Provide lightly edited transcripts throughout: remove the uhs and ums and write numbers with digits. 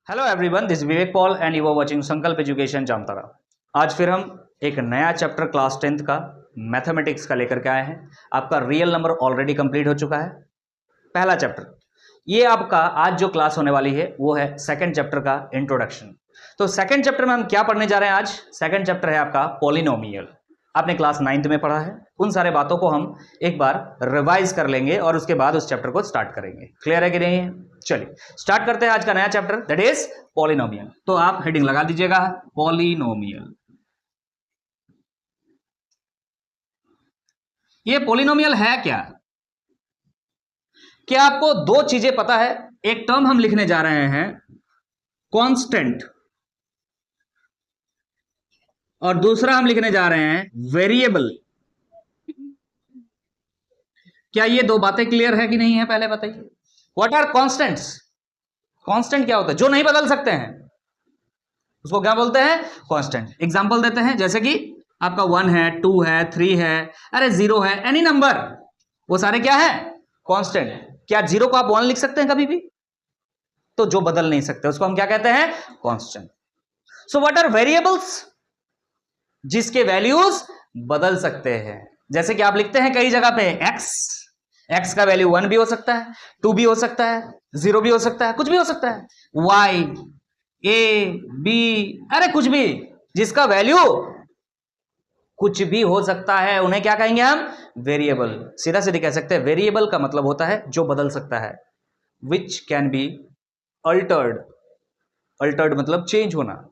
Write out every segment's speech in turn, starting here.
Hello everyone, this Vivek Paul and you are watching Sankalp education Jamtara. आज फिर हम एक नया चैप्टर क्लास 10th का मैथमेटिक्स का लेकर के आए हैं। आपका रियल नंबर ऑलरेडी कंप्लीट हो चुका है। पहला चैप्टर ये आपका आज जो क्लास होने वाली है वो है सेकंड चैप्टर का इंट्रोडक्शन। तो सेकंड चैप्टर में हम क्या पढ़ने जा रहे हैं? आज सेकंड चैप्टर है आपका पॉलिनोमियल। आपने क्लास 9th में पढ़ा है। उन सारे बातों को हम एक बार रिवाइज कर लेंगे और उसके बाद उस चैप्टर को स्टार्ट करेंगे। क्लियर है कि नहीं? चलिए स्टार्ट करते हैं आज का नया चैप्टर, दैट इज पॉलिनोमियल। तो आप हेडिंग लगा दीजिएगा पॉलिनोमियल। ये पॉलिनोमियल है क्या आपको दो चीजें पता है? एक टर्म हम लिखने जा रहे हैं कांस्टेंट, और दूसरा हम लिखने जा रहे हैं वेरिएबल। क्या ये दो बातें क्लियर है कि नहीं है? पहले बताइए, व्हाट आर कॉन्स्टेंट्स? कांस्टेंट क्या होता है? जो नहीं बदल सकते हैं उसको क्या बोलते हैं? कांस्टेंट। एग्जांपल देते हैं, जैसे कि आपका 1 है, 2 है, 3 है, अरे 0 है, एनी नंबर, वो सारे क्या है? कांस्टेंट। क्या 0 को आप 1 लिख सकते हैं कभी भी? तो जो बदल नहीं सकते उसको हम क्या कहते हैं? Constant. So what are variables? जिसके वैल्यूज बदल सकते हैं। जैसे कि आप लिखते हैं कई जगह पे एक्स का वैल्यू 1 भी हो सकता है, 2 भी हो सकता है, 0 भी हो सकता है, कुछ भी हो सकता है। वाई, ए, बी, अरे कुछ भी, जिसका वैल्यू कुछ भी हो सकता है उन्हें क्या कहेंगे हम? वेरिएबल। सीधा सीधे कह सकते हैं वेरिएबल का मतलब होता है जो बदल सकता है, which can be altered. Altered मतलब चेंज होना।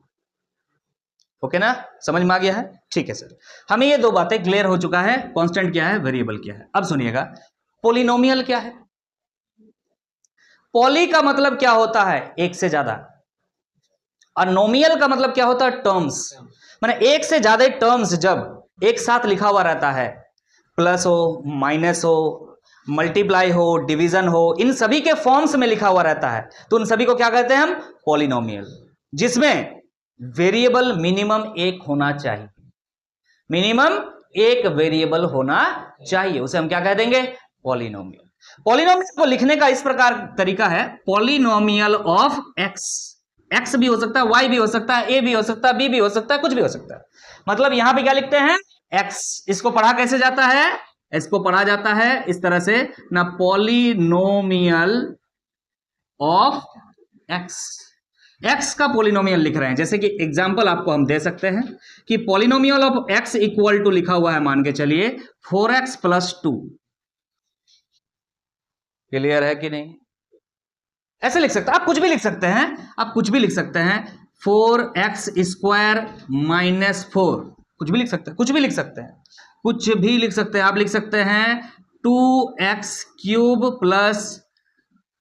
ओके ना? समझ में आ गया है? ठीक है सर, हमें ये दो बातें क्लियर हो चुका है, कांस्टेंट क्या है, वेरिएबल क्या है। अब सुनिएगा, पॉलिनोमियल क्या है? पॉली का मतलब क्या होता है? एक से ज्यादा। और नोमियल का मतलब क्या होता है? टर्म्स। माने एक से ज्यादा टर्म्स जब एक साथ लिखा हुआ रहता है, प्लस हो, माइनस हो, मल्टीप्लाई हो, डिवीजन हो, इन सभी के फॉर्म्स में लिखा हुआ रहता है, तो उन सभी को क्या कहते हैं हम? पॉलिनोमियल। जिसमें वेरिएबल मिनिमम एक होना चाहिए। मिनिमम एक वेरिएबल होना चाहिए, उसे हम क्या कह देंगे? पॉलिनोमियल। पॉलिनोमियल को लिखने का इस प्रकार तरीका है, पॉलिनोमियल ऑफ एक्स। एक्स भी हो सकता है, वाई भी हो सकता है, ए भी हो सकता है, बी भी हो सकता है, कुछ भी हो सकता है। मतलब यहां पे क्या लिखते हैं? एक्स। इसको पढ़ा कैसे जाता है? इसको पढ़ा जाता है इस तरह से ना, पॉलिनोमियल ऑफ एक्स। एक्स का पॉलिनोमियल लिख रहे हैं। जैसे कि एग्जांपल आपको हम दे सकते हैं कि polynomial of x equal to लिखा हुआ है, मान के चलिए 4x + 2। क्लियर है कि नहीं? ऐसे लिख सकते हैं, आप कुछ भी लिख सकते हैं, आप कुछ भी लिख सकते हैं। 4x² - 4, कुछ भी लिख सकते हैं, कुछ भी लिख सकते हैं, कुछ भी लिख सकते हैं। आप लिख सकते हैं 2x³ +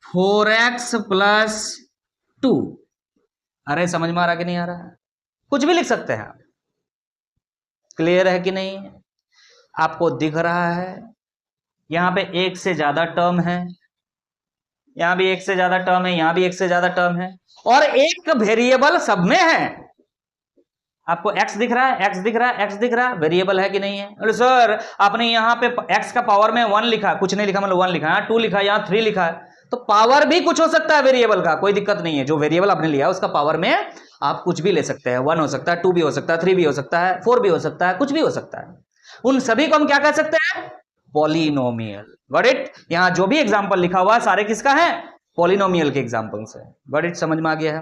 4x + 2। अरे समझ में आ रहा कि नहीं आ रहा है? कुछ भी लिख सकते हैं आप। क्लियर है कि नहीं? आपको दिख रहा है यहां पे एक से ज्यादा टर्म है, यहां भी एक से ज्यादा टर्म है, यहां भी एक से ज्यादा टर्म है, और एक वेरिएबल सब में है। आपको x दिख रहा है, x दिख रहा है, x दिख रहा है, वेरिएबल है कि नहीं है? अरे सर आपने यहां पे x का पावर में 1 लिखा, कुछ नहीं लिखा, मतलब 1 लिखा, 2 लिखा, यहां 3 लिखा है, तो पावर भी कुछ हो सकता है वेरिएबल का, कोई दिक्कत नहीं है। जो वेरिएबल आपने लिया उसका पावर में आप कुछ भी ले सकते हैं। 1 हो सकता है, 2 भी हो सकता है, 3 भी हो सकता है, 4 भी हो सकता है, कुछ भी हो सकता है। उन सभी को हम क्या कह सकते हैं? पॉलिनोमियल। Got it? यहां जो भी एग्जांपल लिखा हुआ है सारे किसका है? पॉलिनोमियल के एग्जांपल्स है। Got it? समझ में आ गया है?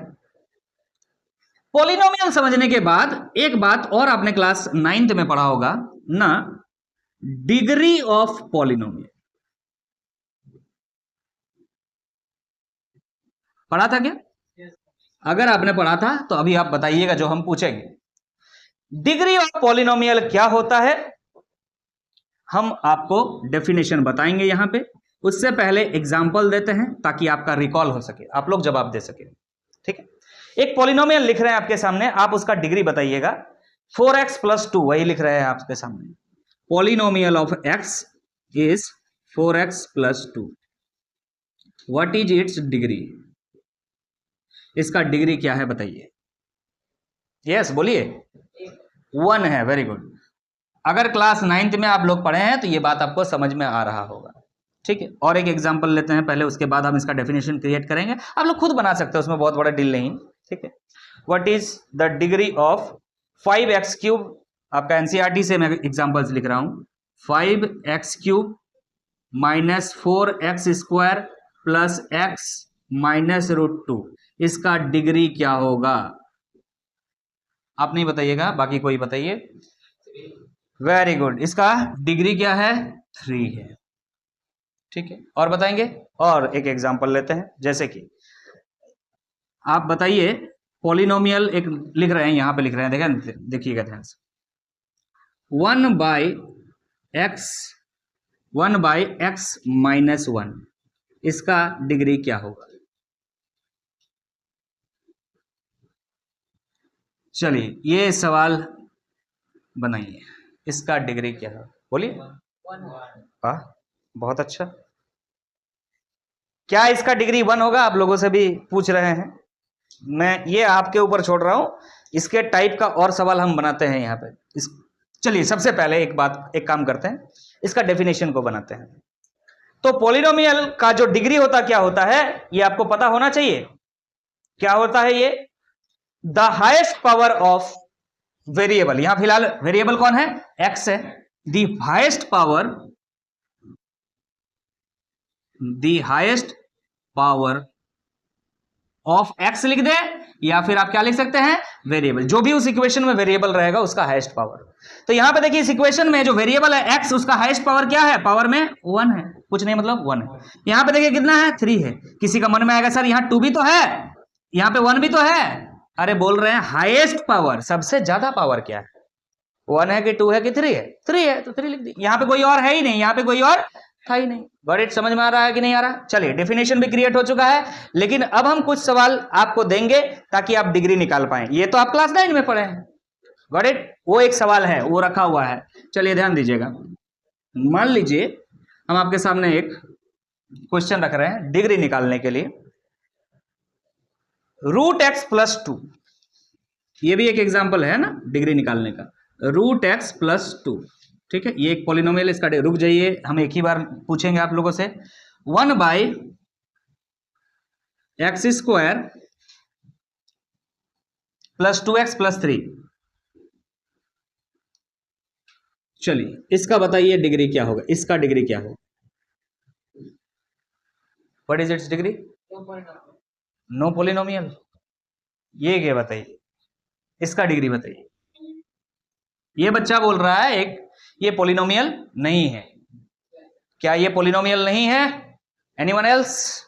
पॉलिनोमियल समझने के बाद एक बात और आपने क्लास 9th में पढ़ा होगा ना, डिग्री ऑफ पॉलिनोमियल। पढ़ा था क्या? अगर आपने पढ़ा था तो अभी आप बताइएगा जो हम पूछेंगे। डिग्री ऑफ पॉलिनोमियल क्या होता है, हम आपको डेफिनेशन बताएंगे यहां पे। उससे पहले एग्जांपल देते हैं ताकि आपका रिकॉल हो सके, आप लोग जवाब दे सके। ठीक है? एक पॉलिनोमियल लिख रहे हैं आपके सामने, आप उसका डिग्री बताइएगा। 4x + 2 वही लिख रहे हैं आपके सामने। Polynomial of x is 4x + 2। What is its degree? इसका डिग्री क्या है बताइए? यस बोलिए। 1 है। Very good. अगर क्लास 9th में आप लोग पढ़े हैं तो ये बात आपको समझ में आ रहा होगा। ठीक है, और एक एग्जांपल लेते हैं पहले, उसके बाद हम इसका डेफिनेशन क्रिएट करेंगे। आप लोग खुद बना सकते हो, उसमें बहुत बड़ा डील नहीं। ठीक है, what is the degree of 5x³ आपका एनसीईआरटी से मैं एग्जांपल्स लिख रहा हूं। 5x³ minus 4x² plus x minus √2, इसका डिग्री क्या होगा? आप नहीं बताइएगा, बाकी कोई बताइए। वेरी गुड, इसका डिग्री क्या है? 3 है। ठीक है, और बताएंगे? और एक एग्जांपल लेते हैं, जैसे कि आप बताइए पॉलिनोमियल एक लिख रहे हैं, यहां पे लिख रहे हैं, देखिएगा ध्यान से। 1/x माइनस 1, इसका डिग्री क्या होगा? चलिए ये सवाल बनाइए, इसका डिग्री क्या है? बोलिए। वाह, बहुत अच्छा। क्या इसका डिग्री 1 होगा? आप लोगों से भी पूछ रहे हैं, मैं ये आपके ऊपर छोड़ रहा हूं। इसके टाइप का और सवाल हम बनाते हैं यहाँ पे। चलिए सबसे पहले एक काम करते हैं, इसका डेफिनेशन को बनाते हैं। तो पॉलिनोमियल का जो डिग्री होता क्या होता है, ये आपको पता होना चाहिए। क्या होता है ये? The highest power of variable, यहां फिलहाल वेरिएबल कौन है? x है। The highest power of x लिख दे, या फिर आप क्या लिख सकते हैं? वेरिएबल, जो भी उस इक्वेशन में वेरिएबल रहेगा उसका हाईएस्ट पावर। तो यहां पे देखिए इस इक्वेशन में जो वेरिएबल है x, उसका हाईएस्ट पावर क्या है? पावर में 1 है, कुछ नहीं मतलब 1 है। यहां पे देखिए कितना है? 3 है। किसी का मन में आएगा सर यहां 2 भी तो है, यहां पे 1 भी तो है। अरे बोल रहे हैं हाईएस्ट पावर, सबसे ज्यादा पावर क्या है? 1 है कि 2 है कि 3 है? 3 है, तो 3 लिख दी। यहां पे कोई और है ही नहीं, यहां पे कोई और था ही नहीं। Got it? समझ में आ रहा है कि नहीं आ रहा? चलिए डेफिनेशन भी क्रिएट हो चुका है, लेकिन अब हम कुछ सवाल आपको देंगे ताकि आप डिग्री निकाल पाए। ये तो आप क्लास 9 में पढ़े हैं। Got it? वो एक सवाल है, वो रखा हुआ है। चलिए ध्यान दीजिएगा, मान लीजिए हम आपके सामने एक क्वेश्चन रख रहे हैं डिग्री निकालने के लिए। √x + 2, ये भी एक एग्जाम्पल है ना डिग्री निकालने का। √x + 2, ठीक है, ये एक पॉलिनोमियल, इसका रुक जाइए, हम एक ही बार पूछेंगे आप लोगों से। 1/x² + 2x + 3, चलिए इसका बताइए डिग्री क्या होगा? इसका डिग्री क्या होगा? What is its degree? No polynomial. ये क्या बताइए, इसका डिग्री बताइए। ये बच्चा बोल रहा है एक, ये पॉलिनोमियल नहीं है। क्या ये पॉलिनोमियल नहीं है? Anyone else?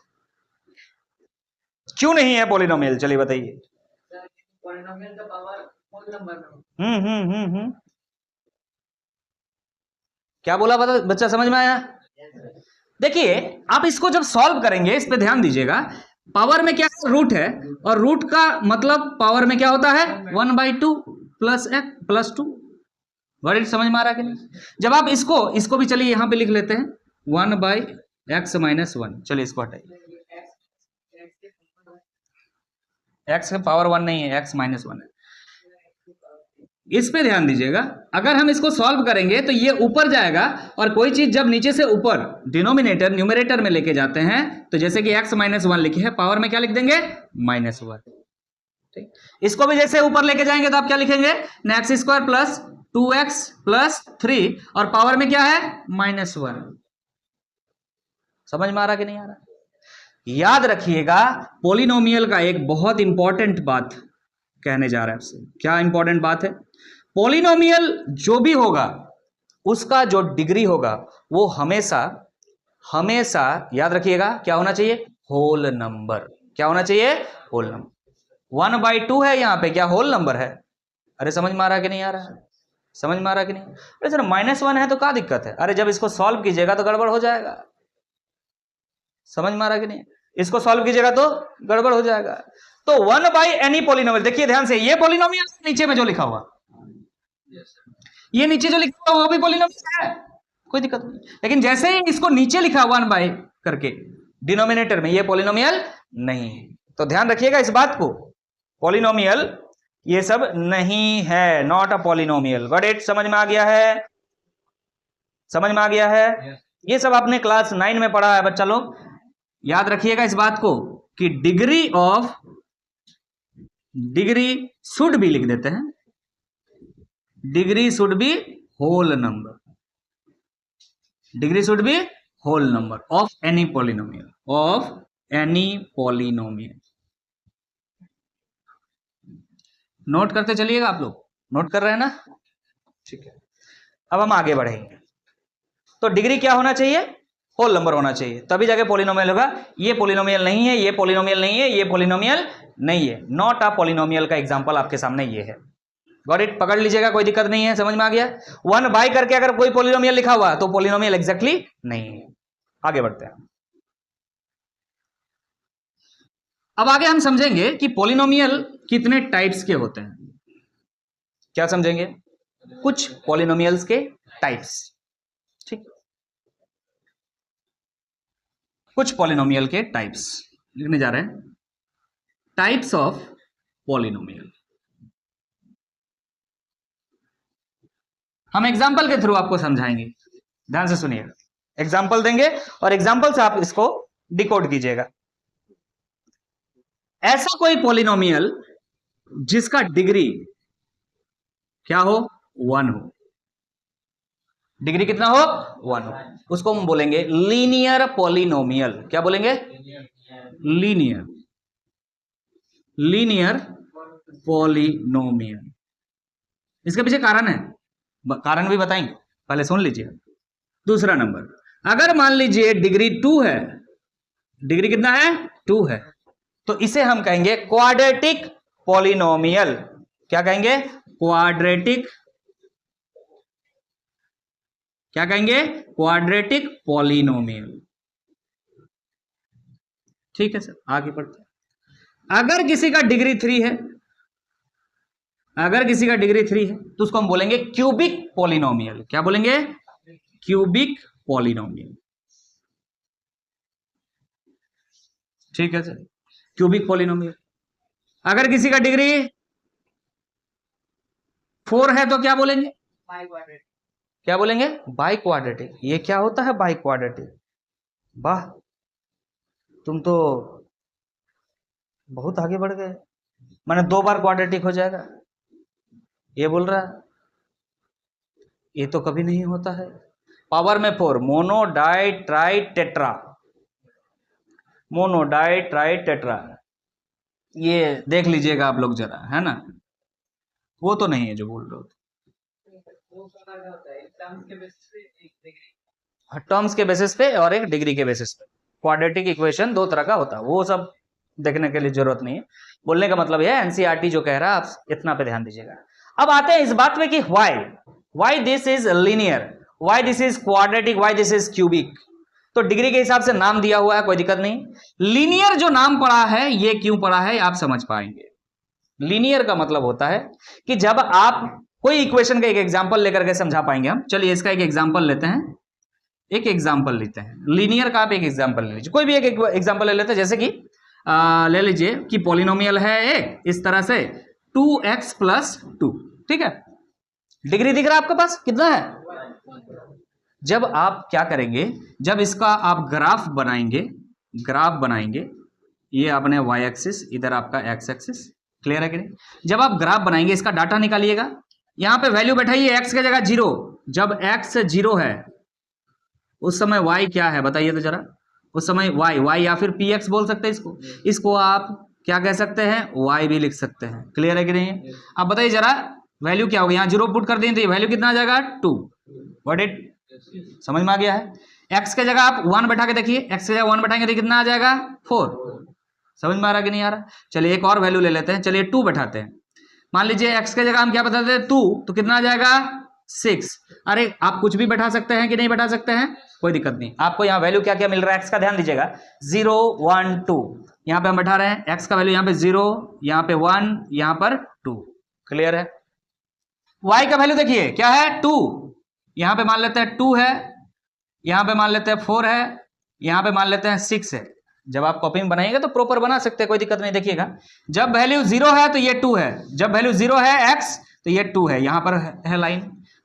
क्यों नहीं है पॉलिनोमियल? चलिए बताइए। पॉलिनोमियल का पावर होल नंबर में। क्या बोला बच्चा, समझ में आया? देखिए आप इसको जब सॉल्व करेंगे, इस पे ध्यान दीजिएगा। पावर में क्या है? रूट है, और रूट का मतलब पावर में क्या होता है? 1/2 + x + 2। वर्ड समझ में आ रहा है कि नहीं? जब आप इसको भी चलिए यहां पे लिख लेते हैं, 1/x - 1। चलिए इसको हटाइए, x का पावर 1 नहीं है, x - 1 है। इस पे ध्यान दीजिएगा, अगर हम इसको सॉल्व करेंगे तो ये ऊपर जाएगा, और कोई चीज जब नीचे से ऊपर डिनोमिनेटर न्यूमरेटर में लेके जाते हैं, तो जैसे कि x - 1 लिखे है, पावर में क्या लिख देंगे? -1। ठीक, इसको भी जैसे ऊपर लेके जाएंगे तो आप क्या लिखेंगे? x² + 2x + 3, और पावर में क्या है? -1। समझ में आ रहा कि नहीं आ रहा? याद रखिएगा, पॉलिनोमियल का एक बहुत इंपॉर्टेंट बात कहने जा रहा है आपसे। क्या इंपॉर्टेंट बात है? पॉलिनोमियल जो भी होगा उसका जो डिग्री होगा वो हमेशा याद रखिएगा क्या होना चाहिए? Whole number. क्या होना चाहिए? Whole number. 1/2 है यहां पे, क्या होल नंबर है? अरे समझ में आ रहा कि नहीं आ रहा? समझ में आ रहा कि नहीं? अरे सर -1 है तो क्या दिक्कत है? अरे जब इसको सॉल्व कीजिएगा तो गड़बड़ हो जाएगा। समझ में आ रहा कि नहीं? इसको सॉल्व कीजिएगा तो गड़बड़ हो जाएगा। तो 1/any पॉलिनोमियल, देखिए ध्यान से, ये पॉलिनोमियल नीचे में जो लिखा हुआ, ये नीचे जो लिखा हुआ वो भी पॉलिनोमियल है, कोई दिक्कत नहीं। लेकिन जैसे ही इसको नीचे लिखा 1/, करके डिनोमिनेटर में, ये पॉलिनोमियल नहीं है। तो ध्यान रखिएगा इस बात को, पॉलिनोमियल ये सब नहीं है, not a polynomial. Got it? समझ में आ गया है? समझ में आ गया है? ये सब आपने क्लास 9 में पढ़ा है बच्चा लोग, याद रखिएगा इस बात को कि डिग्री शुड बी लिख देते हैं, degree should be whole number, degree should be whole number of any polynomial, of any polynomial. Note करते चलिएगा आप लोग, नोट कर रहे हैं ना, ठीक है। अब हम आगे बढ़ेंगे, तो डिग्री क्या होना चाहिए, होल नंबर होना चाहिए, तभी जाके पॉलिनोमियल होगा। ये पॉलिनोमियल नहीं है, ये पॉलिनोमियल नहीं है, ये पॉलिनोमियल नहीं है, नॉट अ पॉलिनोमियल का एग्जांपल आपके सामने ये है। गॉट इट, पकड़ लीजिएगा, कोई दिक्कत नहीं है, समझ में आ गया। 1 बाय करके अगर कोई पॉलिनोमियल लिखा हुआ तो पॉलिनोमियल एग्जैक्टली नहीं है। आगे बढ़ते हैं, अब आगे हम समझेंगे कि पॉलिनोमियल कितने टाइप्स के होते हैं। क्या समझेंगे, कुछ पॉलिनोमियल्स के टाइप्स, ठीक, कुछ पॉलिनोमियल के टाइप्स लिखने जा रहे हैं, टाइप्स ऑफ पॉलिनोमियल। हम एग्जाम्पल के थ्रू आपको समझाएंगे, ध्यान से सुनिएगा, एग्जाम्पल देंगे और एग्जाम्पल से आप इसको डिकोड कीजिएगा। ऐसा कोई पॉलिनोमियल जिसका डिग्री क्या हो, 1 हो, डिग्री कितना हो, 1 हो, उसको हम बोलेंगे लीनियर पॉलिनोमियल। क्या बोलेंगे, लीनियर पॉलिनोमियल। इसके पीछे कारण है, कारण भी बताएंगे, पहले सुन लीजिए। दूसरा नंबर, अगर मान लीजिए डिग्री 2 है, डिग्री कितना है, 2 है, तो इसे हम कहेंगे क्वाड्रेटिक पॉलिनोमियल। क्या कहेंगे, क्वाड्रेटिक, क्या कहेंगे, क्वाड्रेटिक पॉलिनोमियल। ठीक है सर, आगे बढ़ते हैं। अगर किसी का डिग्री 3 है, अगर किसी का डिग्री 3 है तो उसको हम बोलेंगे क्यूबिक पॉलिनोमियल। क्या बोलेंगे, क्यूबिक पॉलिनोमियल। ठीक है सर, क्यूबिक पॉलिनोमियल। अगर किसी का डिग्री 4 है तो क्या बोलेंगे, क्या बोलेंगे, बाई क्वाड्रेटिक। ये क्या होता है बाई क्वाड्रेटिक, वाह तुम तो बहुत आगे बढ़ गए, माने 2 बार क्वाड्रेटिक हो जाएगा, ये बोल रहा है। ये तो कभी नहीं होता है। पावर में 4, mono di tri tetra, mono di tri tetra, ये देख लीजिएगा आप लोग जरा, है ना, वो तो नहीं है जो बोल रहे हो। टर्म्स के बेसिस पे और एक डिग्री के बेसिस पे। क्वाड्रेटिक इक्वेशन 2 तरह का होता है, वो सब देखने के लिए जरूरत नहीं है, बोलने का मतलब है एनसीईआरटी जो कह रहा है आप इतना पे ध्यान दीजिएगा। अब आते हैं इस बात पे कि why this is linear, why this is quadratic, why this is cubic. तो डिग्री के हिसाब से नाम दिया हुआ है, कोई दिक्कत नहीं। लीनियर जो नाम पड़ा है ये क्यों पड़ा है आप समझ पाएंगे। लीनियर का मतलब होता है कि जब आप कोई इक्वेशन का एक एग्जांपल लेकर के समझा पाएंगे हम। चलिए इसका एक एग्जांपल लेते हैं, एक एग्जांपल लेते हैं लीनियर का। आप एक एग्जांपल ले लीजिए, कोई भी एक एग्जांपल ले लेते हैं, जैसे कि ले लीजिए कि पॉलिनोमियल है एक इस तरह से 2x + 2, ठीक है। डिग्री दिख रहा है आपके पास कितना है। जब आप क्या करेंगे, जब इसका आप ग्राफ बनाएंगे, ये आपने y एक्सिस, इधर आपका x एक्सिस, क्लियर है कि नहीं। जब आप ग्राफ बनाएंगे इसका डाटा निकालिएगा, यहां पे वैल्यू बैठाइए x की जगह 0। जब x 0 है उस समय y क्या है बताइए तो जरा, उस समय y या फिर px बोल सकते हैं इसको, इसको आप क्या कह सकते हैं, y भी लिख सकते हैं, क्लियर है कि नहीं। अब बताइए जरा वैल्यू क्या होगी, यहाँ 0 पुट कर दें तो ये वैल्यू कितना आ जाएगा 2। व्हाट इट, समझ में आ गया है। x के जगह आप 1 बैठा के देखिए, x के जगह 1 बैठाएंगे तो कितना आ जाएगा 4। समझ में आ रहा कि नहीं आ रहा। चलिए एक और वैल्यू ले लेते हैं, चलिए 2 बैठाते हैं। मान लीजिए x के जगह हम क्या बताते हैं 2, तो कितना आ जाएगा 6। अरे आप कुछ भी बैठा सकते हैं कि नहीं बैठा सकते हैं, कोई दिक्कत नहीं। आपको यहाँ वैल्यू क्या क्या मिल रहा है x का, ध्यान दीजिएगा 0 1 2, यहाँ पे हम बैठा रहे हैं x का वैल्यू, यहाँ पे 0, यहाँ पे 1, यहाँ पर 2, क्लियर है। y का वैल्यू देखिए क्या है 2, यहाँ पे मान लेते हैं 2 है, यहाँ पे मान लेते हैं 4 है, यहाँ पे मान लेते हैं 6 है। जब आप कॉपी में बनाइएगा तो प्रॉपर बना सकते हैं, कोई दिक्कत नहीं। देखिएगा जब वैल्यू 0 है तो ये 2 है, जब वैल्यू 0 है x तो ये 2 है, यहाँ पर है लाइन।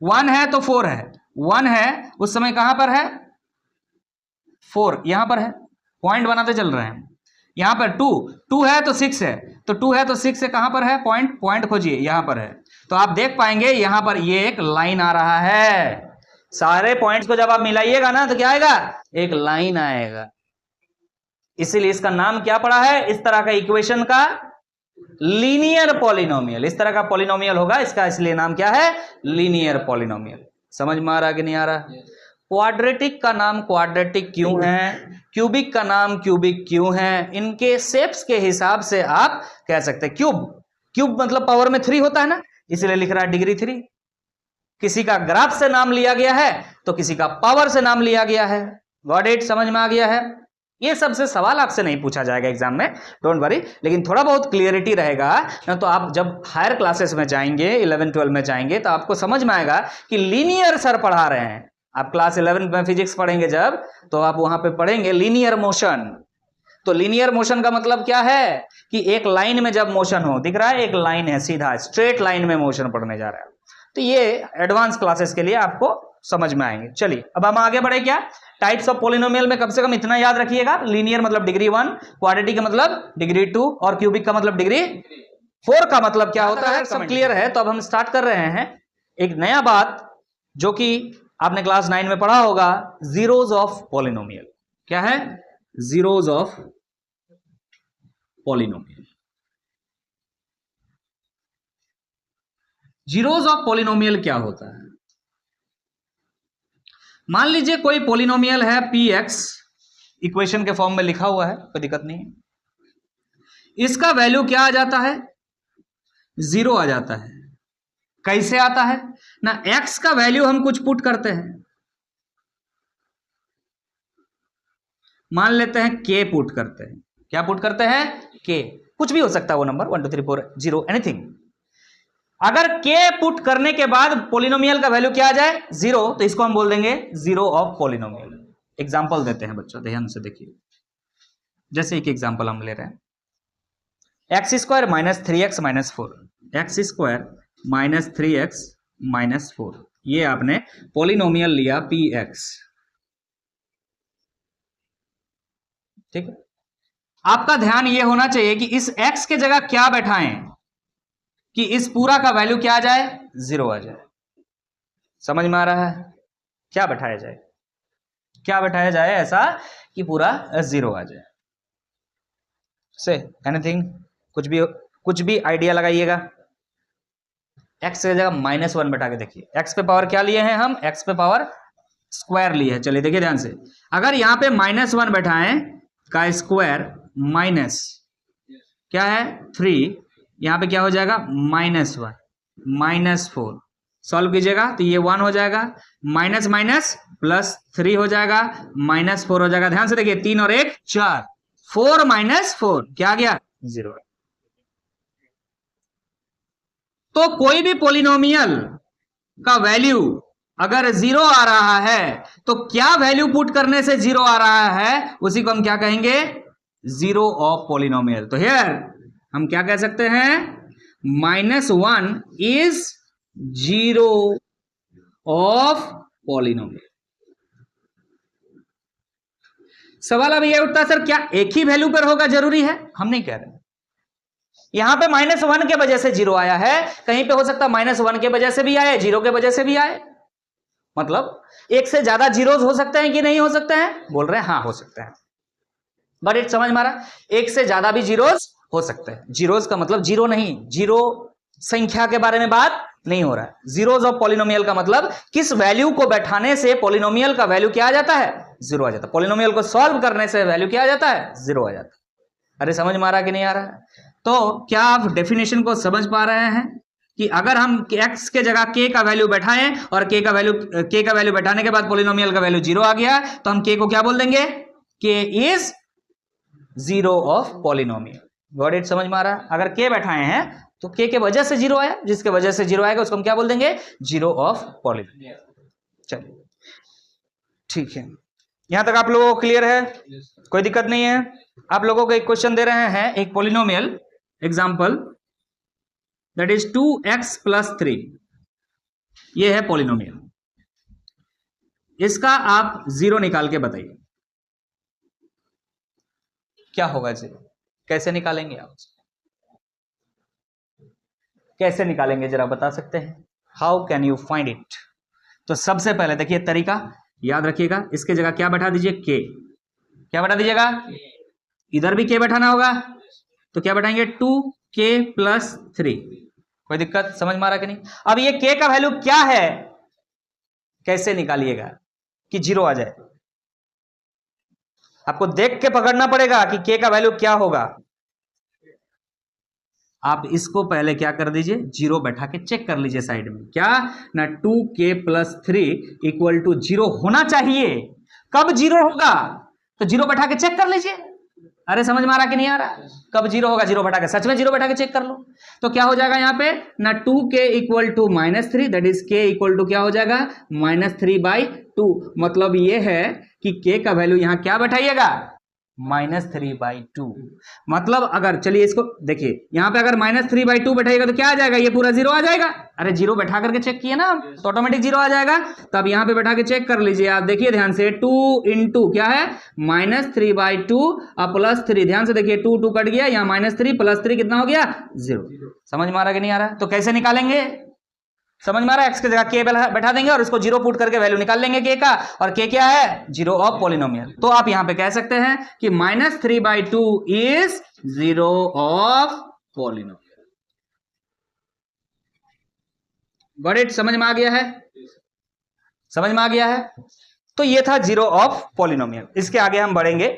1 है तो 4 है, 1 है उस समय कहां पर है 4 यहां पर है, पॉइंट बनाते चल रहे हैं। यहां पर 2 है तो 6 है, तो 2 है तो 6 है, कहां पर है पॉइंट खोजिए, यहां पर है। तो आप देख पाएंगे यहां पर ये एक लाइन आ रहा है। सारे पॉइंट्स को जब आप मिलाइएगा ना तो क्या आएगा, एक लाइन आएगा। इसीलिए इसका नाम क्या पड़ा है, इस तरह का इक्वेशन का लीनियर पॉलिनोमियल। इस तरह का पॉलिनोमियल होगा इसका, इसलिए नाम क्या है, लीनियर पॉलिनोमियल। समझ में आ रहा कि नहीं आ रहा? क्वाड्रेटिक का नाम क्वाड्रेटिक क्यों है, क्यूबिक का नाम क्यूबिक क्यों है, इनके शेप्स के हिसाब से आप कह सकते हैं। क्यूब मतलब पावर में 3 होता है ना, इसलिए लिख रहा है डिग्री 3। किसी का ग्राफ से नाम लिया गया है तो किसी का पावर से नाम लिया गया है। Got it? समझ में आ गया है? ये सबसे सवाल आपसे नहीं पूछा जाएगा एग्जाम में, डोंट वरी, लेकिन थोड़ा बहुत क्लियरिटी रहेगा ना। तो आप जब हायर क्लासेस में जाएंगे, 11-12 में जाएंगे, तो आपको समझ में आएगा कि लीनियर सर पढ़ा रहे हैं। आप क्लास 11 में फिजिक्स पढ़ेंगे जब, तो आप वहां पे पढ़ेंगे लीनियर मोशन। तो लीनियर मोशन का मतलब क्या है कि एक लाइन में जब मोशन हो, दिख रहा है एक लाइन है, सीधा स्ट्रेट लाइन में मोशन पढ़ने जा रहा है। तो ये एडवांस क्लासेस के लिए आपको समझ में आएंगे। चलिए अब हम आगे बढ़े। क्या टाइप्स ऑफ पॉलिनोमियल में कम से कम इतना याद रखिएगा, लीनियर मतलब डिग्री 1, क्वाड्रेटिक का मतलब डिग्री 2, और क्यूबिक का मतलब डिग्री 4 का मतलब क्या होता है। सब क्लियर है? तो अब हम स्टार्ट कर रहे हैं एक नया बात, जो कि आपने क्लास 9 में पढ़ा होगा, जीरोज ऑफ पॉलिनोमियल। क्या है? Zeros of polynomial. Zeros of polynomial क्या होता है? मान लीजिए कोई पॉलिनोमियल है px, इक्वेशन के फॉर्म में लिखा हुआ है, कोई दिक्कत नहीं है। इसका वैल्यू क्या आ जाता है? 0 आ जाता है। कैसे आता है ना, x का वैल्यू हम कुछ पुट करते हैं, मान लेते हैं k पुट करते हैं। क्या पुट करते हैं? k, कुछ भी हो सकता है वो नंबर, 1 2 3 4 0 एनीथिंग। अगर k पुट करने के बाद पॉलिनोमियल का वैल्यू क्या आ जाए? 0, तो इसको हम बोल देंगे जीरो ऑफ पॉलिनोमियल। एग्जांपल देते हैं बच्चों, ध्यान से देखिए। जैसे एक एग्जांपल हम ले रहे हैं, x² minus 3x minus 4, x² minus 3x minus 4, ये आपने पॉलिनोमियल लिया px। ठीक है, आपका ध्यान ये होना चाहिए कि इस x के जगह क्या बैठाएं कि इस पूरा का वैल्यू क्या आ जाए? 0 आ जाए। समझ में आ रहा है? क्या बैठाया जाए, क्या बैठाया जाए ऐसा कि पूरा 0 आ जाए? से एनीथिंग, कुछ भी आइडिया लगाइएगा। x की जगह -1 बैठा के देखिए। x पे पावर क्या लिए हैं हम? x पे पावर स्क्वायर लिए है। चलिए देखिए ध्यान से, अगर यहां पे -1 बैठाएं का स्क्वायर माइनस क्या है 3, यहां पे क्या हो जाएगा? -1 -4, सॉल्व कीजिएगा तो ये 1 हो जाएगा, माइनस माइनस प्लस 3 हो जाएगा, -4 हो जाएगा। ध्यान से देखिए, 3 और 1 4, 4 माइनस 4 क्या आ गया? 0। तो कोई भी पॉलिनोमियल का वैल्यू अगर 0 आ रहा है तो क्या वैल्यू पुट करने से 0 आ रहा है, उसी को हम क्या कहेंगे? Zero of polynomial. तो हियर हम क्या कह सकते हैं? -1 इज जीरो ऑफ पॉलिनोमियल। सवाल अब यह उठता है, सर क्या एक ही वैल्यू पर होगा जरूरी है? हम नहीं कह रहे। यहां पे -1 के वजह से 0 आया है, कहीं पे हो सकता है -1 के वजह से भी आए, 0 के वजह से भी आए। मतलब एक से ज्यादा जीरोज हो सकते हैं कि नहीं हो सकते हैं? बोल रहे हैं हाँ हो सकते हैं। बट इट समझ में आ रहा, एक से ज्यादा भी जीरोज हो सकते हैं। जीरोज का मतलब जीरो नहीं, जीरो संख्या के बारे में बात नहीं हो रहा है। जीरोज ऑफ पॉलिनोमियल का मतलब किस वैल्यू को बैठाने से पॉलिनोमियल का वैल्यू क्या आ जाता है? 0 आ जाता है। पॉलिनोमियल को सॉल्व करने से वैल्यू क्या आ जाता है? 0 आ जाता है। अरे समझ में आ रहा कि नहीं आ रहा है? तो क्या आप डेफिनेशन को समझ पा रहे हैं कि अगर हम x के जगह k का वैल्यू बैठाएं और k का वैल्यू बैठाने के बाद पॉलिनोमियल का वैल्यू 0 आ गया, तो हम k को क्या बोल देंगे? k is zero of polynomial. Got it? समझ में आ रहा है? अगर k बैठाए हैं तो k के वजह से 0 आया, जिसके वजह से 0 आएगा उसको हम क्या बोल देंगे? Zero of polynomial. चलिए ठीक है, यहां तक आप लोगों को क्लियर है? कोई दिक्कत नहीं है? आप लोगों को एक क्वेश्चन दे रहे हैं, एक polynomial example, that is 2x + 3। ये है पॉलिनोमियल, इसका आप 0 निकाल के बताइए। क्या होगा जीरो? कैसे निकालेंगे आप? कैसे निकालेंगे जरा बता सकते हैं? How can you find it? तो सबसे पहले देखिए तरीका याद रखिएगा, इसके जगह क्या बैठा दीजिए? के। क्या बैठा दीजिएगा? इधर भी के बैठाना होगा, तो क्या बैठाएंगे? 2k+3। कोई दिक्कत समझ में आ रहा कि नहीं? अब ये के का वैल्यू क्या है कैसे निकालिएगा कि जीरो आ जाए? आपको देख के पकड़ना पड़ेगा कि के का वैल्यू क्या होगा। आप इसको पहले क्या कर दीजिए? जीरो बैठा के चेक कर लीजिए साइड में। क्या ना 2k+3 इक्वल टू जीरो होना चाहिए। कब जीरो होगा? तो जीरो बैठा के चेक कर लीजिए। अरे समझ में आ रहा कि नहीं आ रहा? कब जीरो होगा? जीरो बैठा के, सच में जीरो बैठा के चेक कर लो। तो क्या हो जाएगा यहाँ पे ना 2k equal to -3, that is k equal to क्या हो जाएगा? -3/2। मतलब ये है कि k का वैल्यू यहाँ क्या बैठाइएगा? -3/2। मतलब अगर चलिए इसको देखिए, यहां पे अगर -3/2 बैठाइएगा तो क्या आ जाएगा? ये पूरा जीरो आ जाएगा। अरे जीरो बैठा करके चेक किए ना तो ऑटोमेटिक जीरो आ जाएगा। तब यहां पे बैठा के चेक कर लीजिए आप, देखिए ध्यान से, 2 इंटू क्या है? -3/2 और +3। ध्यान से देखिए, 2 2 कट गया, यहाँ -3 +3 कितना हो गया? 0। समझ में आ रहा कि नहीं आ रहा? तो कैसे निकालेंगे? समझ में आ रहा है? एक्स की जगह के बैठा देंगे और इसको जीरो पुट करके वैल्यू निकाल लेंगे के का। और के क्या है? Zero of polynomial. तो आप यहां पे कह सकते हैं कि -3/2 is zero of polynomial. Got it? समझ में आ गया है? समझ में आ गया है? तो ये था जीरो ऑफ पॉलिनोमियल। इसके आगे हम बढ़ेंगे,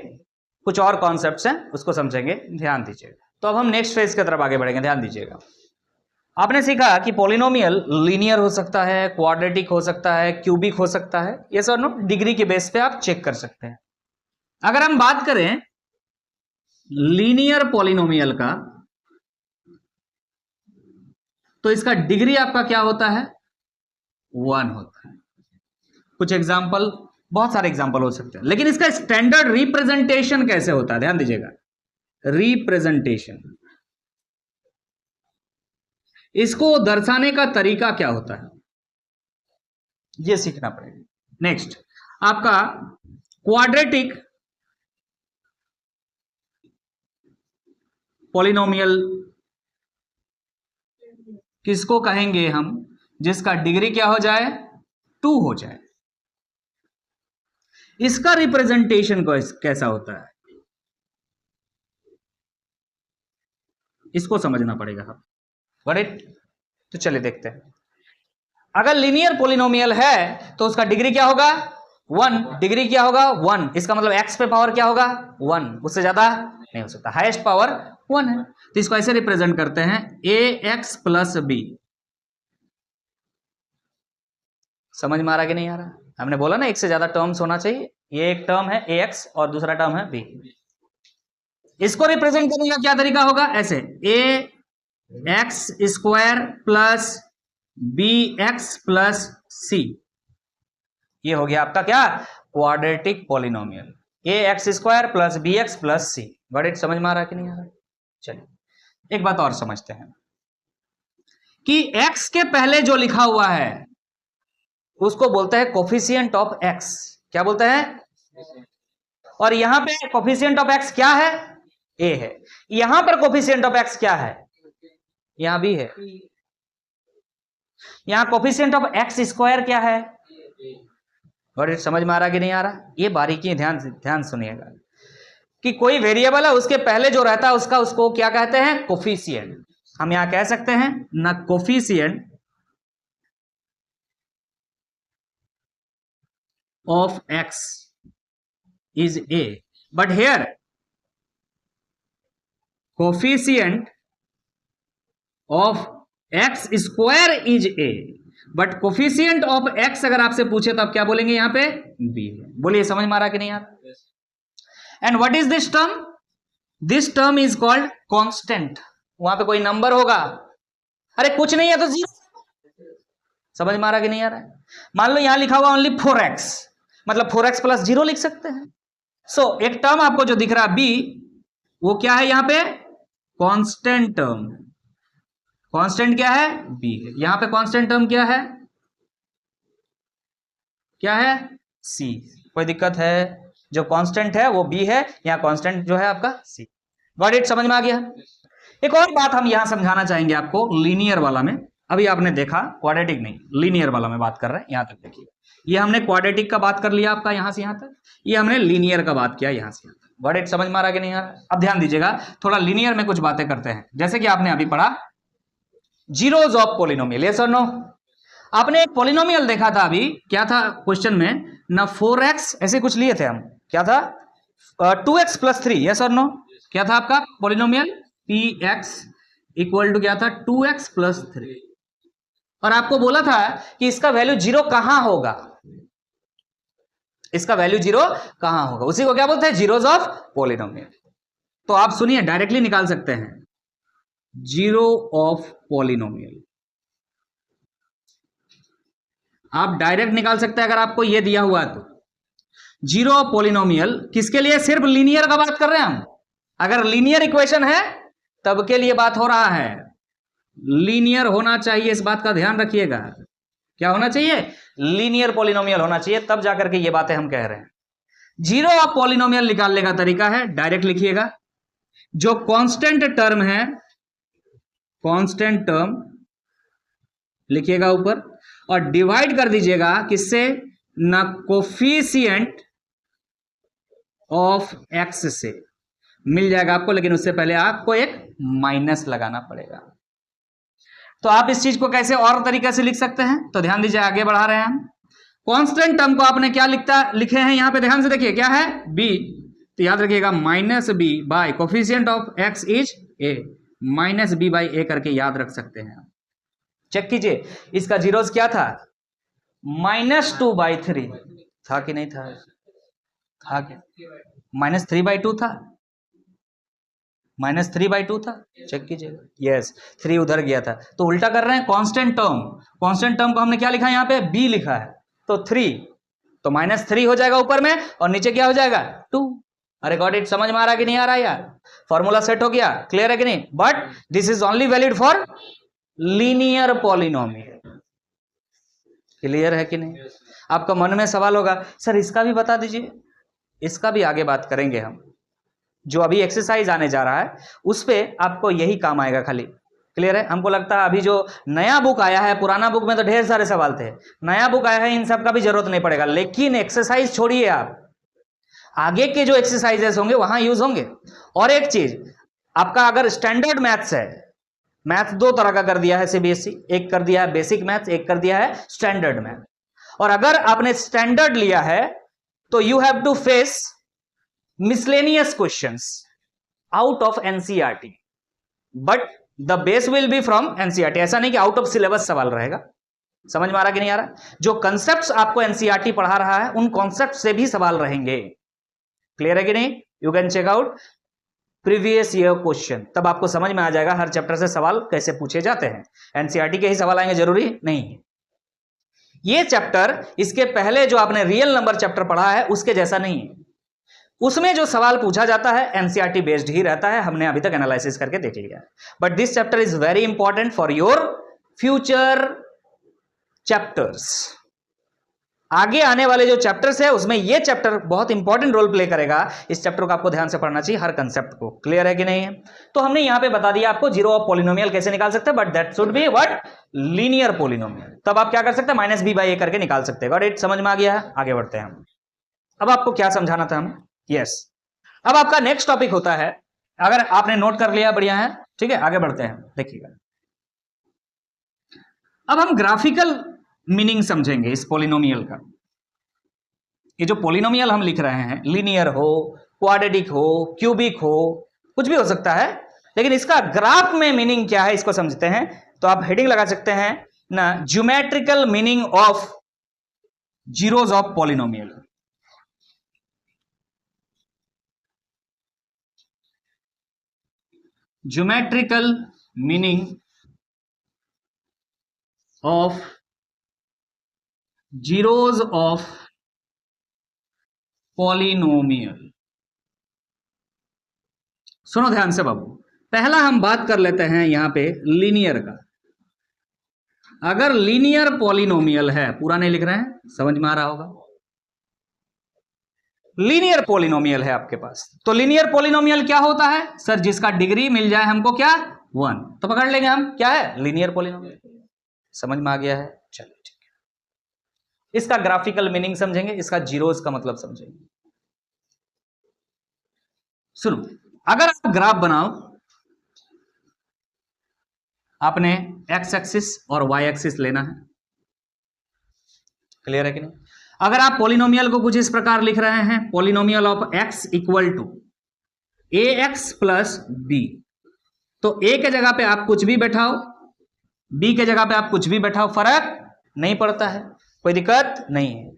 कुछ और कॉन्सेप्ट्स हैं उसको समझेंगे, ध्यान दीजिएगा। तो अब हम नेक्स्ट फेज की तरफ आगे बढ़ेंगे, ध्यान दीजिएगा। आपने सीखा कि पॉलिनोमियल लीनियर हो सकता है, क्वाड्रेटिक हो सकता है, क्यूबिक हो सकता है। ये सर नो डिग्री के बेस पे आप चेक कर सकते हैं। अगर हम बात करें लीनियर पॉलिनोमियल का, तो इसका डिग्री आपका क्या होता है? 1 होता है। कुछ एग्जाम्पल, बहुत सारे एग्जाम्पल हो सकते हैं, लेकिन इसका स्टैंडर्ड रिप्रेजेंटेशन कैसे होता है? ध्यान दीजिएगा, रिप्रेजेंटेशन, इसको दर्शाने का तरीका क्या होता है, ये सीखना पड़ेगा। नेक्स्ट आपका क्वाड्रेटिक पॉलिनोमियल किसको कहेंगे हम? जिसका डिग्री क्या हो जाए? 2 हो जाए। इसका रिप्रेजेंटेशन कैसा होता है, इसको समझना पड़ेगा। बट तो चलिए देखते हैं। अगर लीनियर पॉलिनोमियल है तो उसका डिग्री क्या होगा? 1। डिग्री क्या होगा? 1। इसका मतलब x पे पावर क्या होगा? 1, उससे ज्यादा नहीं हो सकता, हाईएस्ट पावर 1 है। तो इसको ऐसे रिप्रेजेंट करते हैं, ax + b। समझ में आ रहा कि नहीं आ रहा? हमने बोला ना एक से ज्यादा टर्म्स होना चाहिए। ये एक टर्म है ax और दूसरा टर्म है b। इसको रिप्रेजेंट करने का क्या तरीका होगा? ऐसे, ax² + bx + c। ये हो गया आपका क्या? Quadratic polynomial. ax² + bx + c। बड़े समझ में आ रहा कि नहीं आ रहा? चलिए एक बात और समझते हैं कि x के पहले जो लिखा हुआ है उसको बोलते हैं कोफिशिएंट ऑफ x। क्या बोलते हैं? और यहां पे कोफिशिएंट ऑफ x क्या है? a है। यहां पर कोफिशिएंट ऑफ x क्या है? यहां भी है। यहां कोफिशिएंट ऑफ x² क्या है? और समझ में आ रहा कि नहीं आ रहा? ये बारीकी ध्यान सुनिएगा कि कोई वेरिएबल है उसके पहले जो रहता है उसको क्या कहते हैं? कोफिशिएंट। हम यहां कह सकते हैं ना coefficient of x is a, but here coefficient of x² is a, but coefficient of x अगर आपसे पूछे तो आप क्या बोलेंगे? यहां पे b है। बोलिए समझ में आ रहा कि नहीं आ रहा? And what is this term? This term is called constant. वहां पे कोई नंबर होगा? अरे कुछ नहीं है तो 0। समझ में आ रहा कि नहीं आ रहा है? मान लो यहां लिखा हुआ ओनली 4x, मतलब 4x + 0 लिख सकते हैं। सो एक टर्म आपको जो दिख रहा है b, वो क्या है यहां पे? Constant term. कांस्टेंट क्या है? b है। यहां पे कांस्टेंट टर्म क्या है? क्या है? c। कोई दिक्कत है? जो कांस्टेंट है वो b है, यहाँ कांस्टेंट जो है आपका c। Got it? समझ में आ गया? एक और बात हम यहां समझाना चाहेंगे आपको लीनियर वाला में। अभी आपने देखा क्वाड्रेटिक नहीं, लीनियर वाला में बात कर रहे हैं। यहां तक देखिए, ये हमने क्वाड्रेटिक का बात कर लिया आपका यहां से यहां तक, ये हमने लीनियर का बात किया यहां से यहां तक। Got it? समझ में आ रहा कि नहीं आ रहा? अब ध्यान दीजिएगा, थोड़ा लीनियर में कुछ बातें करते हैं। जैसे कि आपने अभी पढ़ा जीरोज ऑफ पॉलिनोमियल, यस और नो? आपने एक पॉलिनोमियल देखा था अभी, क्या था क्वेश्चन में ना, 4x ऐसे कुछ लिए थे हम, क्या था 2x प्लस 3, यस और नो? क्या था आपका पॉलिनोमियल? px इक्वल टू क्या था 2x प्लस 3, और आपको बोला था कि इसका वैल्यू जीरो कहां होगा, इसका वैल्यू जीरो कहां होगा, उसी को क्या बोलते हैं? Zeros of polynomial. तो आप सुनिए, डायरेक्टली निकाल सकते हैं जीरो ऑफ पॉलिनोमियल, आप डायरेक्ट निकाल सकते हैं अगर आपको यह दिया हुआ है तो। जीरो ऑफ पॉलिनोमियल किसके लिए? सिर्फ लीनियर का बात कर रहे हैं हम। अगर लीनियर इक्वेशन है तब के लिए बात हो रहा है, लीनियर होना चाहिए, इस बात का ध्यान रखिएगा। क्या होना चाहिए? लीनियर पॉलिनोमियल होना चाहिए, तब जाकर के ये बातें हम कह रहे हैं। जीरो ऑफ पॉलिनोमियल निकालने का तरीका है, डायरेक्ट लिखिएगा, जो कांस्टेंट टर्म है, कांस्टेंट टर्म लिखिएगा ऊपर, और डिवाइड कर दीजिएगा किससे? ना कोफिशिएंट ऑफ एक्स से। मिल जाएगा आपको, लेकिन उससे पहले आपको एक माइनस लगाना पड़ेगा। तो आप इस चीज को कैसे और तरीके से लिख सकते हैं, तो ध्यान दीजिए, आगे बढ़ा रहे हैं हम। कांस्टेंट टर्म को आपने क्या लिखे हैं यहां पे, ध्यान से देखिए, क्या है? b, तो याद रखिएगा minus b bye coefficient of x is a, minus b by a करके याद रख सकते हैं। चेक कीजिए, इसका जीरोस क्या था? -2/3 था कि नहीं था? था क्या? -3/2 था, -3/2 था। चेक कीजिएगा, यस 3 उधर गया था, तो उल्टा कर रहे हैं। कांस्टेंट टर्म, कांस्टेंट टर्म को हमने क्या लिखा है यहाँ पे? b लिखा है, तो 3, तो -3 हो जाएगा ऊपर में, और नीचे क्या हो जाएगा? 2। अरे गॉट इट? समझ में आ रहा कि नहीं आ रहा यार? फॉर्मूला सेट हो गया, क्लियर है कि नहीं? But this is only valid for linear polynomial. Clear है कि नहीं? आपका मन में सवाल होगा, सर इसका भी बता दीजिए। इसका भी आगे बात करेंगे हम, जो अभी एक्सरसाइज आने जा रहा है उस पे आपको यही काम आएगा खाली। क्लियर है? हमको लगता है अभी जो नया बुक आया है, पुराना बुक में तो ढेर सारे सवाल थे, नया बुक आया है, इन सब का भी जरूरत नहीं पड़ेगा। लेकिन एक्सरसाइज छोड़िए, आप आगे के जो एक्सरसाइजेस होंगे वहां यूज होंगे। और एक चीज, आपका अगर स्टैंडर्ड मैथ्स है, मैथ 2 तरह का कर दिया है सीबीएसई, एक कर दिया है बेसिक मैथ्स, एक कर दिया है स्टैंडर्ड मैथ। और अगर आपने स्टैंडर्ड लिया है तो you have to face miscellaneous questions out of NCERT, but the base will be from NCERT। ऐसा नहीं कि आउट ऑफ सिलेबस सवाल रहेगा। समझ में आ रहा कि नहीं आ रहा? जो कॉन्सेप्ट्स आपको NCERT पढ़ा रहा है उन कॉन्सेप्ट से भी सवाल रहेंगे। क्लियर है कि नहीं? You can check out previous year question, तब आपको समझ में आ जाएगा हर चैप्टर से सवाल कैसे पूछे जाते हैं। NCERT के ही सवाल आएंगे जरूरी नहीं है। ये चैप्टर इसके पहले जो आपने रियल नंबर चैप्टर पढ़ा है उसके जैसा नहीं है। उसमें जो सवाल पूछा जाता है NCERT बेस्ड ही रहता है, हमने अभी तक एनालिसिस करके देख लिया है। But this chapter is very important for your future chapters. आगे आने वाले जो चैप्टर्स है उसमें ये चैप्टर बहुत इंपॉर्टेंट रोल प्ले करेगा। इस चैप्टर को आपको ध्यान से पढ़ना चाहिए, हर कंसेप्ट को। क्लियर है कि नहीं है? तो हमने यहां पे बता दिया आपको जीरो ऑफ पॉलिनोमियल कैसे निकाल सकते हैं, but that should be what? Linear polynomial. तब आप क्या कर सकते हैं? -b/a करके निकाल सकते हैं। Got it? समझ में आ गया है? आगे बढ़ते हैं हम। अब आपको क्या समझाना था हम? यस, अब आपका नेक्स्ट टॉपिक होता है, अगर आपने नोट कर लिया बढ़िया है, ठीक है, आगे बढ़ते हैं। देखिएगा, अब हम ग्राफिकल मीनिंग समझेंगे इस पॉलिनोमियल का। ये जो पॉलिनोमियल हम लिख रहे हैं, लीनियर हो, क्वाड्रेटिक हो, क्यूबिक हो, कुछ भी हो सकता है, लेकिन इसका ग्राफ में मीनिंग क्या है इसको समझते हैं। तो आप हेडिंग लगा सकते हैं ना, geometrical meaning of zeros of polynomial. Geometrical meaning of zeros of polynomial. सुनो ध्यान से बाबू, पहला हम बात कर लेते हैं यहां पे लीनियर का। अगर लीनियर पॉलिनोमियल है, पूरा नहीं लिख रहे हैं, समझ में आ रहा होगा, लीनियर पॉलिनोमियल है आपके पास। तो लीनियर पॉलिनोमियल क्या होता है सर? जिसका डिग्री मिल जाए हमको क्या? 1, तो पकड़ लेंगे हम क्या है? Linear polynomial. समझ में आ गया है? चलिए ठीक है। इसका ग्राफिकल मीनिंग समझेंगे, इसका जीरोस का मतलब समझेंगे। सुनो, अगर आप ग्राफ बनाओ, आपने एक्स एक्सिस और वाई एक्सिस लेना है, क्लियर है कि नहीं? अगर आप पॉलिनोमियल को कुछ इस प्रकार लिख रहे हैं, polynomial of x equal to A x plus b, तो ए के जगह पे आप कुछ भी बैठाओ, बी के जगह पे आप कुछ भी बैठाओ, फर्क नहीं पड़ता है, कोई दिक्कत नहीं है।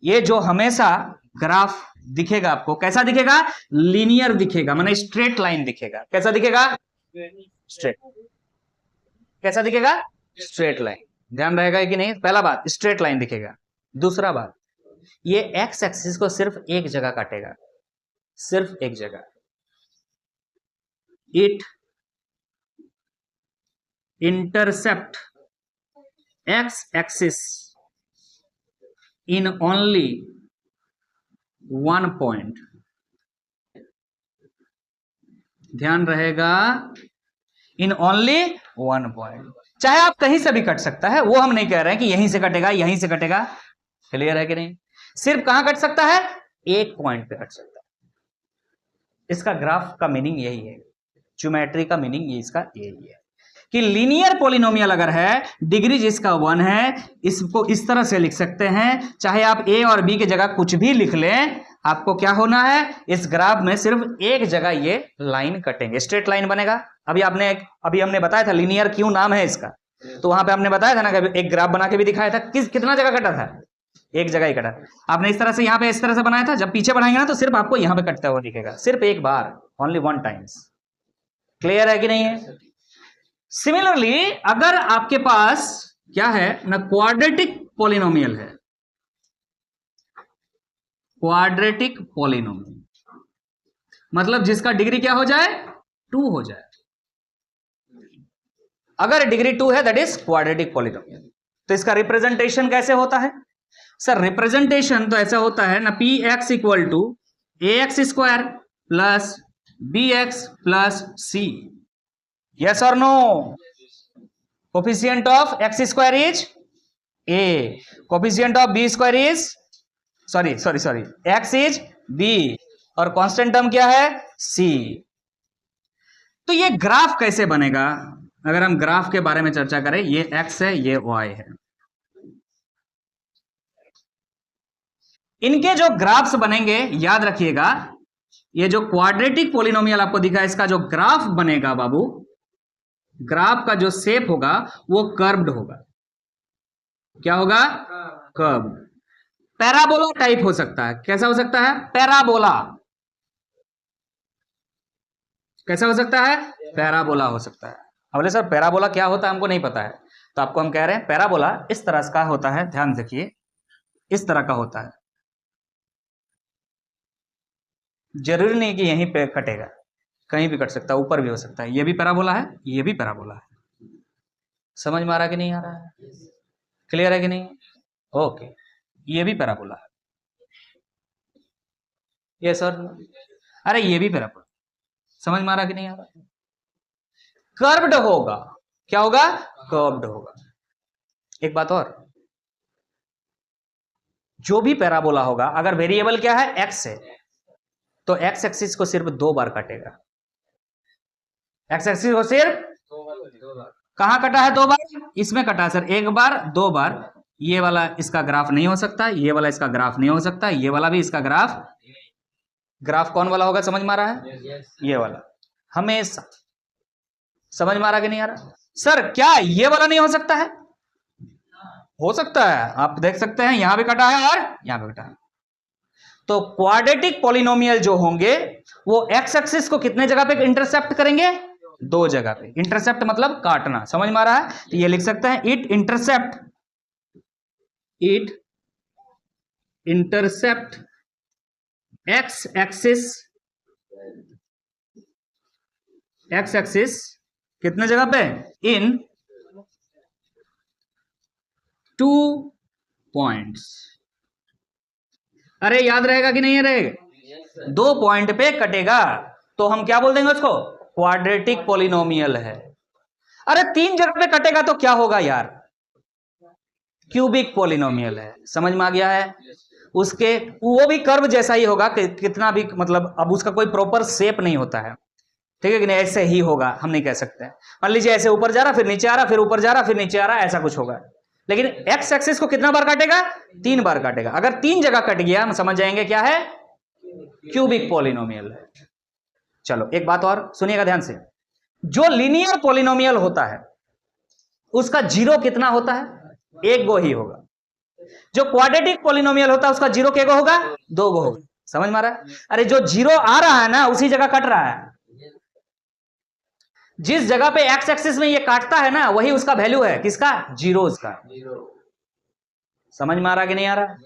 ये जो हमेशा ग्राफ दिखेगा आपको, कैसा दिखेगा? लीनियर दिखेगा, माने स्ट्रेट लाइन दिखेगा। कैसा दिखेगा? स्ट्रेट। कैसा दिखेगा? Straight line. ध्यान रहेगा कि नहीं? पहला बात, स्ट्रेट लाइन दिखेगा। दूसरा बात, ये एक्स एक्सिस को सिर्फ एक जगह काटेगा, सिर्फ एक जगह। It intercept x axis in only one point. ध्यान रहेगा, इन ओनली वन पॉइंट। चाहे आप कहीं से भी कट सकता है, वो हम नहीं कह रहे हैं कि यहीं से कटेगा यहीं से कटेगा, क्लियर है कि नहीं? सिर्फ कहां कट सकता है? एक पॉइंट पे कट सकता है। इसका ग्राफ का मीनिंग यही है, ज्योमेट्री का मीनिंग ये इसका यही है कि लीनियर पॉलिनोमियल अगर है, डिग्री जिसका 1 है, इसको इस तरह से लिख सकते हैं, चाहे आप ए और बी की जगह कुछ भी लिख लें, आपको क्या होना है? इस ग्राफ में सिर्फ एक जगह ये लाइन कटेंगे, स्ट्रेट लाइन बनेगा। अभी हमने बताया था लीनियर क्यों नाम है इसका, तो वहां पे हमने बताया था ना कि एक ग्राफ बना के भी दिखाया था, कितना जगह कटा था? एक जगह ही कटा। आपने इस तरह से यहां पे इस तरह से बनाया था, जब पीछे बढ़ाएंगे ना तो सिर्फ आपको यहां पे कटता हुआ दिखेगा, सिर्फ एक बार, ओनली 1 टाइम्स। क्लियर है कि नहीं है? सिमिलरली अगर आपके पास क्या है ना, क्वाड्रेटिक पॉलिनोमियल है, क्वाड्रेटिक पॉलिनोमियल मतलब जिसका डिग्री क्या हो जाए? 2 हो जाए। अगर डिग्री 2 है, दैट इज क्वाड्रेटिक पॉलिनोमियल। तो इसका रिप्रेजेंटेशन कैसे होता है सर? रिप्रेजेंटेशन तो ऐसा होता है ना, P X equal to A X square plus B X plus C. Yes और no? Coefficient of X square is A, coefficient of B square is sorry X is B, और constant term क्या है? सी। तो ये graph कैसे बनेगा? अगर हम ग्राफ के बारे में चर्चा करें, ये एक्स है, ये वाई है। इनके जो ग्राफ्स बनेंगे, याद रखिएगा, ये जो क्वाड्रेटिक पॉलिनोमियल आपको दिखा है, इसका जो ग्राफ बनेगा बाबू, ग्राफ का जो शेप होगा वो कर्व्ड होगा। क्या होगा? कर्व। पैराबोला टाइप हो सकता है। कैसा हो सकता है? पैराबोला। कैसा हो सकता है? पैराबोला हो सकता है। अब बोले सर पैराबोला क्या होता है, हमको नहीं पता है, तो आपको हम कह रहे हैं पैराबोला इस तरह का होता है, ध्यान रखिए, इस तरह का होता है। जरूरी नहीं कि यहीं पे कटेगा, कहीं भी कट सकता है, ऊपर भी हो सकता है। ये भी पैराबोला है, ये भी पैराबोला है। समझ में आ रहा है कि नहीं आ रहा है? क्लियर है कि नहीं? ओके, ये भी पैराबोला है। ये सर, अरे ये भी पैराबोला। समझ में आ रहा कि नहीं आ रहा? कर्व्ड होगा। क्या होगा? कर्व्ड होगा। एक बात और, जो भी पैराबोला होगा, अगर वेरिएबल क्या है? एक्स है, तो एक्स एक्सिस को सिर्फ 2 बार काटेगा। एक्स एक्सिस को सिर्फ कहां कटा है? 2 बार। इसमें कटा है सर 1 बार, 2 बार। ये वाला इसका ग्राफ नहीं हो सकता, ये वाला इसका ग्राफ नहीं हो सकता, ये वाला भी इसका ग्राफ कौन वाला होगा? समझ में आ रहा है? ये वाला हमेशा। समझ में आ रहा कि नहीं आ रहा? सर क्या ये वाला नहीं हो सकता है? हो सकता है, आप देख सकते हैं यहां भी कटा है और यहां भी कटा है। तो क्वाड्रेटिक पॉलिनोमियल जो होंगे वो एक्स एक्सिस को कितने जगह पे इंटरसेप्ट करेंगे? 2 जगह पे। इंटरसेप्ट मतलब काटना। समझ में आ रहा है? तो ये लिख सकते हैं इट इंटरसेप्ट एक्स एक्सिस कितने जगह पे? इन 2 पॉइंट्स। अरे याद रहेगा कि नहीं रहेगा? 2 पॉइंट पे कटेगा तो हम क्या बोल देंगे उसको? क्वाड्रेटिक पॉलिनोमियल है। अरे 3 जगह पे कटेगा तो क्या होगा यार? क्यूबिक पॉलिनोमियल है। समझ में आ गया है? उसके वो भी कर्व जैसा ही होगा, कितना भी मतलब अब उसका कोई प्रॉपर शेप नहीं होता है, ठीक है कि नहीं? ऐसे ही होगा, हम नहीं कह सकते। मान लीजिए ऐसे ऊपर जा रहा, फिर नीचे आ रहा, फिर ऊपर जा रहा, फिर नीचे आ रहा, ऐसा कुछ होगा। लेकिन एक्स एक्सिस को कितना बार काटेगा? 3 बार काटेगा। अगर 3 जगह कट गया हम समझ जाएंगे क्या है? क्यूबिक पॉलिनोमियल है। चलो एक बात और सुनिएगा ध्यान से, जो लीनियर पॉलिनोमियल होता है उसका जीरो कितना होता है? 1 गो ही होगा। जो क्वाड्रेटिक पॉलिनोमियल होता है उसका जीरो के गो होगा? 2 गो होगा। समझ में आ रहा है? अरे जो जीरो आ रहा है ना उसी जगह कट रहा है। जिस जगह पे एक्स एक्सिस में ये काटता है ना वही उसका वैल्यू है। किसका? जीरोस का। समझ में आ रहा कि नहीं आ रहा?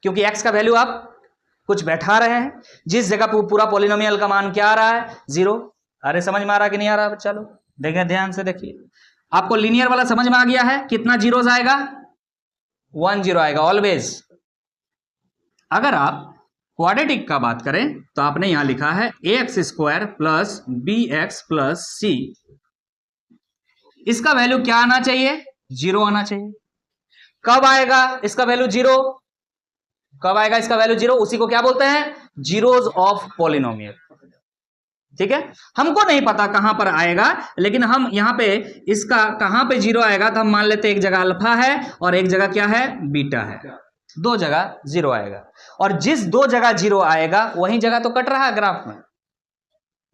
क्योंकि एक्स का वैल्यू आप कुछ बैठा रहे हैं, जिस जगह पे पूरा पॉलिनोमियल का मान क्या आ रहा है? 0। अरे समझ में आ रहा कि नहीं आ रहा? चलो देखिए ध्यान से देखिए, आपको लीनियर वाला समझ में आ गया है? कितना जीरोस आएगा? 1 0 आएगा ऑलवेज। अगर आप क्वाड्रेटिक का बात करें तो आपने यहां लिखा है ax² plus bx plus c। इसका वैल्यू क्या आना चाहिए? 0 आना चाहिए। कब आएगा इसका वैल्यू 0? कब आएगा इसका वैल्यू 0? उसी को क्या बोलते हैं? Zeros of polynomial. ठीक है, हमको नहीं पता कहां पर आएगा, लेकिन हम यहां पे इसका कहां पे 0 आएगा तो हम मान लेते हैं एक जगह अल्फा है और एक जगह क्या है? बीटा है। 2 जगह 0 आएगा, और जिस 2 जगह 0 आएगा वही जगह तो कट रहा है ग्राफ में।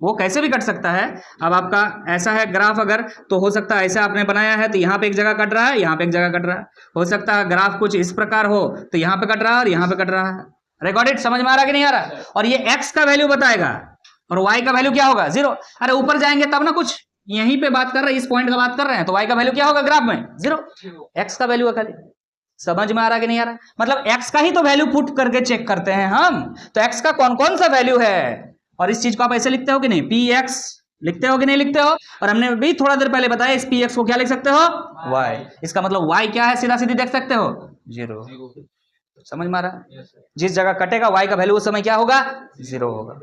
वो कैसे भी कट सकता है। अब आपका ऐसा है ग्राफ, अगर तो हो सकता है ऐसा आपने बनाया है तो यहां पे एक जगह कट रहा है, यहां पे एक जगह कट रहा है। हो सकता है ग्राफ कुछ इस प्रकार हो तो यहां पे कट रहा है और यहां पे कट रहा है। रिकॉर्डेड? समझ में आ रहा कि नहीं आ रहा? और ये एक्स का वैल्यू बताएगा और वाई का वैल्यू क्या होगा? 0। अरे ऊपर जाएंगे तब ना, कुछ यहीं पे बात कर रहे हैं, इस पॉइंट का बात कर रहे हैं, तो वाई का वैल्यू क्या होगा ग्राफ में? 0। एक्स का वैल्यू है खाली। समझ में आ रहा कि नहीं आ रहा? मतलब एक्स का ही तो वैल्यू पुट करके चेक करते हैं हम, तो एक्स का कौन कौन सा वैल्यू है, और इस चीज को आप ऐसे लिखते हो कि नहीं? पी एक्स लिखते हो कि नहीं लिखते हो? और हमने भी थोड़ा देर पहले बताया इस पी एक्स को क्या लिख सकते हो? वाई। इसका मतलब वाई क्या है? सीधा सीधी देख सकते हो, 0। समझ में आ रहा है? जिस जगह कटेगा वाई का वैल्यू उस समय क्या होगा? 0 होगा।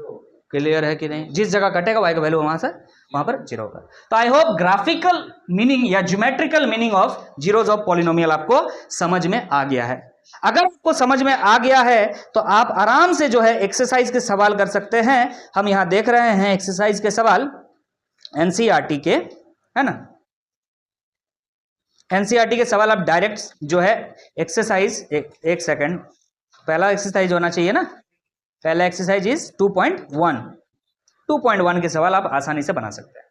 क्लियर है कि नहीं? जिस जगह कटेगा वाई का वैल्यू वहां पर 0 होगा। तो आई होप ग्राफिकल मीनिंग या geometrical meaning of zeros of polynomial आपको समझ में आ गया है। अगर आपको समझ में आ गया है तो आप आराम से जो है एक्सरसाइज के सवाल कर सकते हैं। हम यहां देख रहे हैं एक्सरसाइज के सवाल एनसीईआरटी के, है ना? एनसीईआरटी के सवाल आप डायरेक्ट जो है एक्सरसाइज, एक सेकंड, पहला एक्सरसाइज होना चाहिए ना, पहला एक्सरसाइज इज 2.1 के सवाल आप आसानी से बना सकते हैं।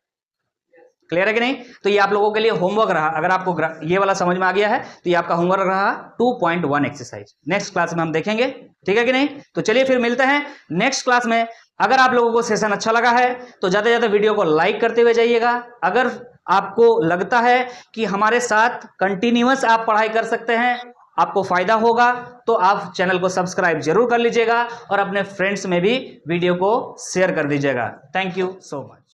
क्लियर है कि नहीं? तो ये आप लोगों के लिए होमवर्क रहा। अगर आपको ये वाला समझ में आ गया है तो ये आपका होमवर्क रहा 2.1 एक्सरसाइज। नेक्स्ट क्लास में हम देखेंगे, ठीक है कि नहीं? तो चलिए फिर मिलते हैं नेक्स्ट क्लास में। अगर आप लोगों को सेशन अच्छा लगा है तो ज्यादा से ज्यादा वीडियो को लाइक करते हुए जाइएगा। अगर आपको लगता है कि हमारे साथ कंटिन्यूअस आप पढ़ाई कर सकते हैं, आपको फायदा होगा, तो आप चैनल को सब्सक्राइब जरूर कर लीजिएगा और अपने फ्रेंड्स में भी वीडियो को शेयर कर दीजिएगा। Thank you so much.